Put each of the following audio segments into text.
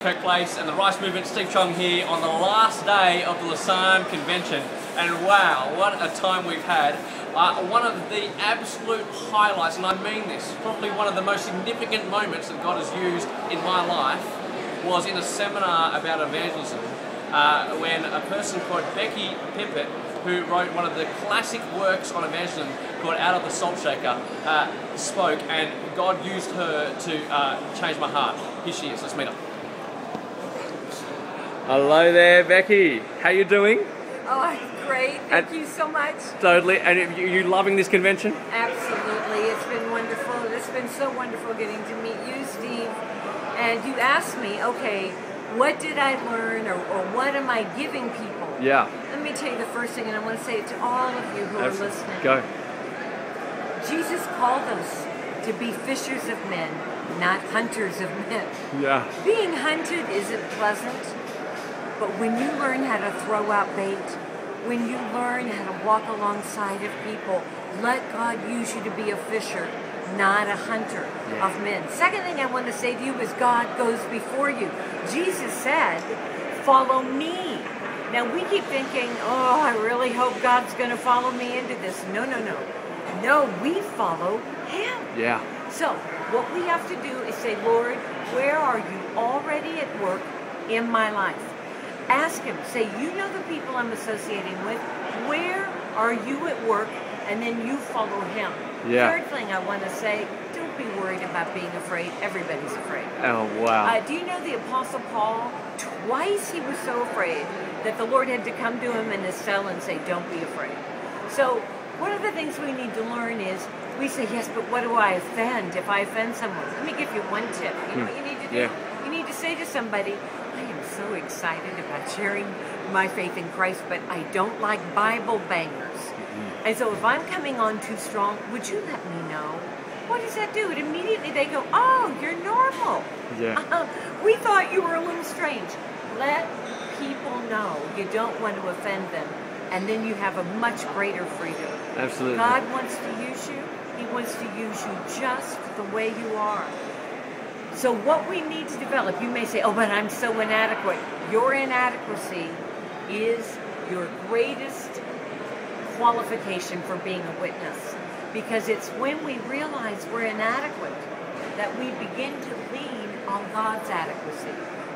Kirkplace and the Rice Movement. Steve Chong here on the last day of the Lausanne Convention, and wow, what a time we've had. One of the absolute highlights, and I mean this, probably one of the most significant moments that God has used in my life was in a seminar about evangelism, when a person called Becky, Pippert, who wrote one of the classic works on evangelism called Out of the Salt Shaker, spoke, and God used her to change my heart. Here she is. Let's meet her. Hello there, Becky. How you doing? Oh, I'm great. Thank you so much. Totally. And you loving this convention? Absolutely. It's been wonderful. It's been so wonderful getting to meet you, Steve. And you asked me, okay, what did I learn or what am I giving people? Yeah. Let me tell you the first thing, and I want to say it to all of you who are listening. Go. Jesus called us to be fishers of men, not hunters of men. Yeah. Being hunted isn't pleasant. But when you learn how to throw out bait, when you learn how to walk alongside of people, let God use you to be a fisher, not a hunter of men. Second thing I want to say to you is God goes before you. Jesus said, follow me. Now we keep thinking, oh, I really hope God's going to follow me into this. No, no, no. No, we follow Him. Yeah. So what we have to do is say, Lord, where are you already at work in my life? Ask Him. Say, you know the people I'm associating with. Where are you at work? And then you follow Him. Yeah. Third thing I want to say, don't be worried about being afraid. Everybody's afraid. Oh, wow. Do you know the Apostle Paul? Twice he was so afraid that the Lord had to come to him in his cell and say, don't be afraid. So one of the things we need to learn is, we say, yes, but what do I offend if I offend someone? Let me give you one tip. You know what you need to do? Yeah. You need to say to somebody, I am so excited about sharing my faith in Christ, but I don't like Bible bangers. And so if I'm coming on too strong, would you let me know? What does that do? It immediately they go, oh, you're normal. Yeah. We thought you were a little strange. Let people know you don't want to offend them, and then you have a much greater freedom. Absolutely. God wants to use you. He wants to use you just the way you are. So what we need to develop, you may say, oh, but I'm so inadequate. Your inadequacy is your greatest qualification for being a witness. Because it's when we realize we're inadequate that we begin to lean on God's adequacy.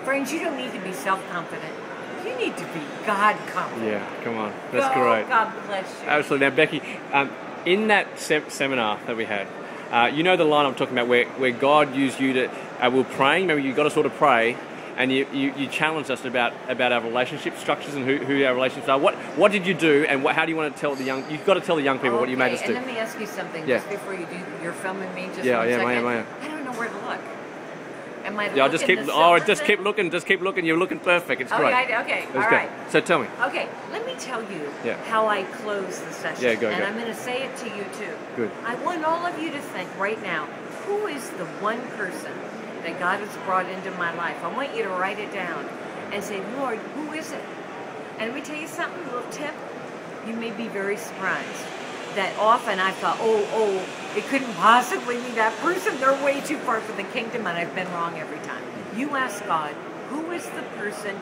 Friends, you don't need to be self-confident. You need to be God-confident. Yeah, come on. That's great. God bless you. Absolutely. Now, Becky, in that seminar that we had, you know the line I'm talking about where God used you to, we're praying, maybe you've got to sort of pray, and you challenged us about our relationship structures and who our relationships are. What did you do, and how do you want to tell the young, you've got to tell the young people what you made us do. And let me ask you something just before you do, you're filming me just yeah, one second. I am. I don't know where to look. Am I Yeah, just keep looking, just keep looking, you're looking perfect, it's great. Okay, all right. So tell me. Okay, let me tell you how I close the session. Yeah, go. And I'm going to say it to you too. Good. I want all of you to think right now, who is the one person that God has brought into my life? I want you to write it down and say, Lord, who is it? And let me tell you something, a little tip. You may be very surprised that often I thought, oh, it couldn't possibly be that person. They're way too far for the kingdom, and I've been wrong every time. You ask God, who is the person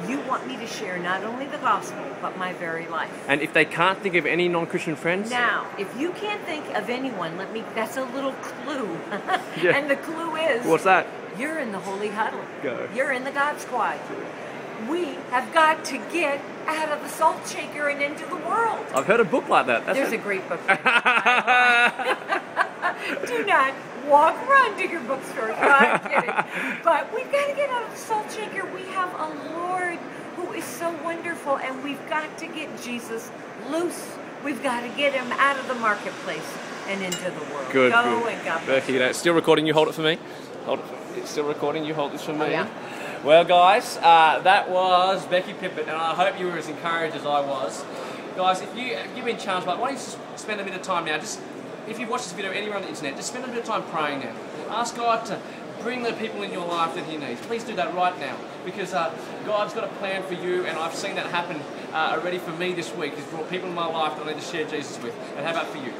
you want me to share not only the gospel, but my very life? And if they can't think of any non-Christian friends? Now, if you can't think of anyone, that's a little clue. Yeah. And the clue is... What's that? You're in the Holy Huddle. Go. You're in the God Squad. We have got to get out of the salt shaker and into the world. I've heard a book like that. There's a great book. Do not run to your bookstore. No, I'm kidding. But we've got to get out of the salt shaker. We have a Lord who is so wonderful, and we've got to get Jesus loose. We've got to get Him out of the marketplace and into the world. Good. And God bless Becky, it's still recording. You hold it for me. Hold it. It's still recording. You hold this for me. Oh, yeah? Well, guys, that was Becky Pippert, and I hope you were as encouraged as I was. Guys, if you've been challenged by it, why don't you just spend a bit of time now, just if you've watched this video anywhere on the internet, just spend a bit of time praying now. Ask God to bring the people in your life that He needs. Please do that right now, because God's got a plan for you, and I've seen that happen already for me this week. He's brought people in my life that I need to share Jesus with. And how about for you?